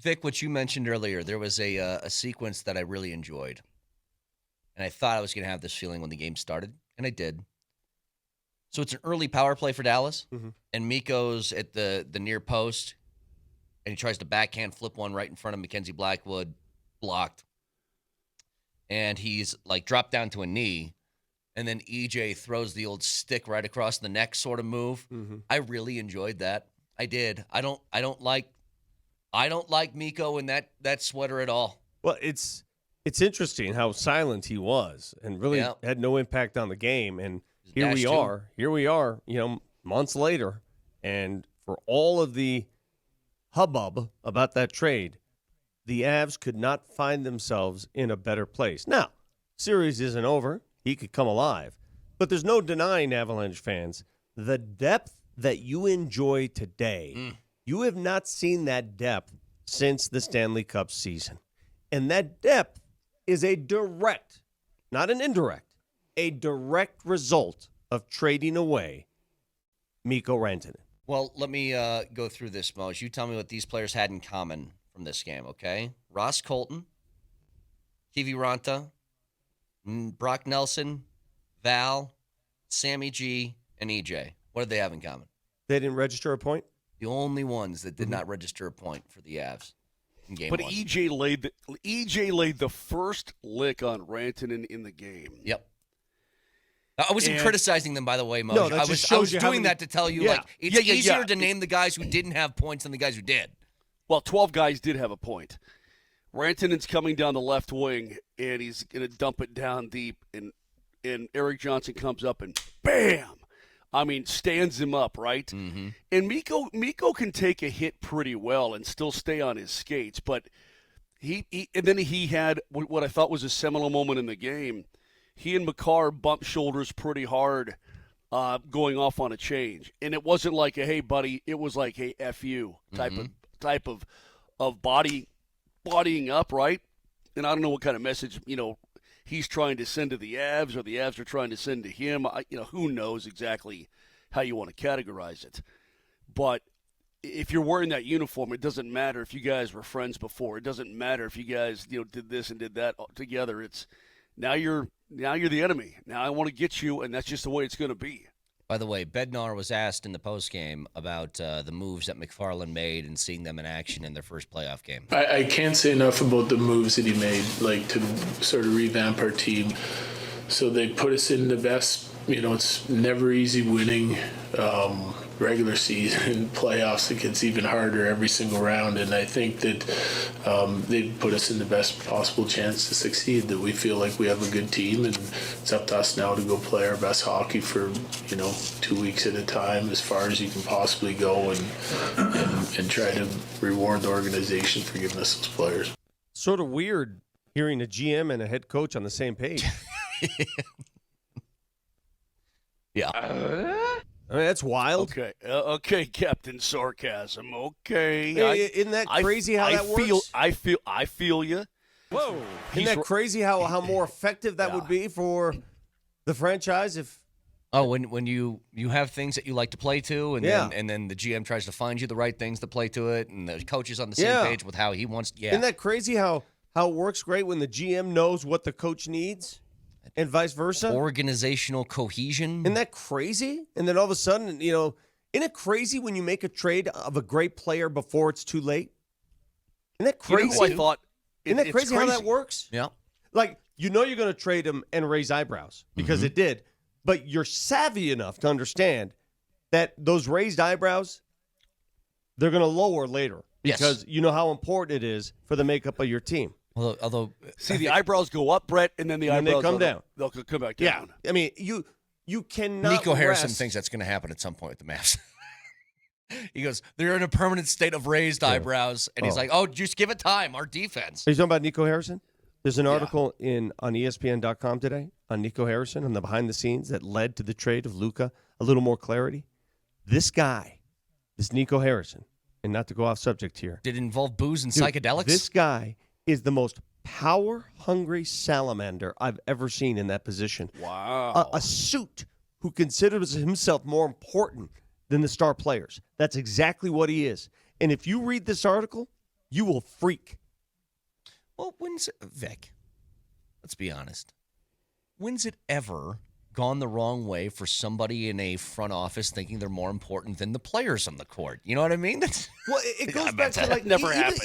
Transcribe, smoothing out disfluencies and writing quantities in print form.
Vic, what you mentioned earlier, there was a sequence that I really enjoyed. And I thought I was going to have this feeling when the game started, and I did. So it's an early power play for Dallas, and Mikko's at the near post, and he tries to backhand flip one right in front of Mackenzie Blackwood, blocked. And he's like dropped down to a knee, and then EJ throws the old stick right across the neck sort of move. I really enjoyed that. I did. I don't like Mikko in that sweater at all. Well, it's interesting how silent he was and really had no impact on the game. And here we are, months later, and for all of the hubbub about that trade, the Avs could not find themselves in a better place. Now, series isn't over. He could come alive. But there's no denying, Avalanche fans, the depth that you enjoy today. You have not seen that depth since the Stanley Cup season. And that depth is a direct, not an indirect, a direct result of trading away Mikko Rantanen. Well, let me go through this, Moj. You tell me what these players had in common from this game, okay? Ross Colton, Kivi Ranta, Brock Nelson, Val, Sammy G, and EJ. What did they have in common? They didn't register a point? The only ones that did not register a point for the Avs in game one. But EJ laid the first lick on Rantanen in the game. Yep. I wasn't criticizing them, by the way, Moj. No, that I just was shows you how doing many- that to tell you, Yeah. it's easier to name the guys who didn't have points than the guys who did. Well, 12 guys did have a point. Rantanen's coming down the left wing, and he's going to dump it down deep, and Eric Johnson comes up and bam! I mean, stands him up, right? And Mikko can take a hit pretty well and still stay on his skates, but and then he had what I thought was a seminal moment in the game. He and Makar bumped shoulders pretty hard going off on a change. And it wasn't like a, hey, buddy, it was like a F you type of bodying up, right? And I don't know what kind of message, he's trying to send to the Avs or the Avs are trying to send to him. Who knows exactly how you want to categorize it. But if you're wearing that uniform, it doesn't matter if you guys were friends before. It doesn't matter if you guys, did this and did that together. It's now you're the enemy. Now I want to get you, and that's just the way it's going to be. By the way, Bednar was asked in the postgame about the moves that McFarland made and seeing them in action in their first playoff game. I can't say enough about the moves that he made, to sort of revamp our team. So they put us in the best, it's never easy winning regular season. Playoffs, it gets even harder every single round. And I think that they put us in the best possible chance to succeed, that we feel like we have a good team, and it's up to us now to go play our best hockey for, 2 weeks at a time, as far as you can possibly go, and try to reward the organization for giving us those players. Sort of weird hearing a GM and a head coach on the same page. Yeah. I mean, that's wild. Okay, Captain Sarcasm. Okay. Hey, isn't that crazy how that works? I feel you. Whoa. Isn't that crazy how more effective that would be for the franchise if... Oh, when you have things that you like to play to, and then the GM tries to find you the right things to play to it, and the coach is on the same page with how he wants... Yeah. Isn't that crazy how it works great when the GM knows what the coach needs? And vice versa? Organizational cohesion. Isn't that crazy? And then all of a sudden, isn't it crazy when you make a trade of a great player before it's too late? Isn't that crazy? I thought... Isn't that crazy how that works? Yeah. You're going to trade him and raise eyebrows because it did. But you're savvy enough to understand that those raised eyebrows, they're going to lower later. Yes. Because you know how important it is for the makeup of your team. Although see, the eyebrows go up, Brett, and then the eyebrows come down. They'll come back down. Yeah. I mean, you cannot Nico Harrison rest. thinks that's going to happen at some point with the Mavs. He goes, they're in a permanent state of raised eyebrows, and he's like, just give it time. Our defense. Are you talking about Nico Harrison? There's an article on ESPN.com today on Nico Harrison and the behind the scenes that led to the trade of Luka. A little more clarity. This guy, this Nico Harrison, and not to go off subject here. Did it involve booze and psychedelics? This guy is the most power-hungry salamander I've ever seen in that position. Wow. A suit who considers himself more important than the star players. That's exactly what he is. And if you read this article, you will freak. Well, Vic, let's be honest. When's it ever gone the wrong way for somebody in a front office thinking they're more important than the players on the court? You know what I mean? Well, it goes back to like never even, happened.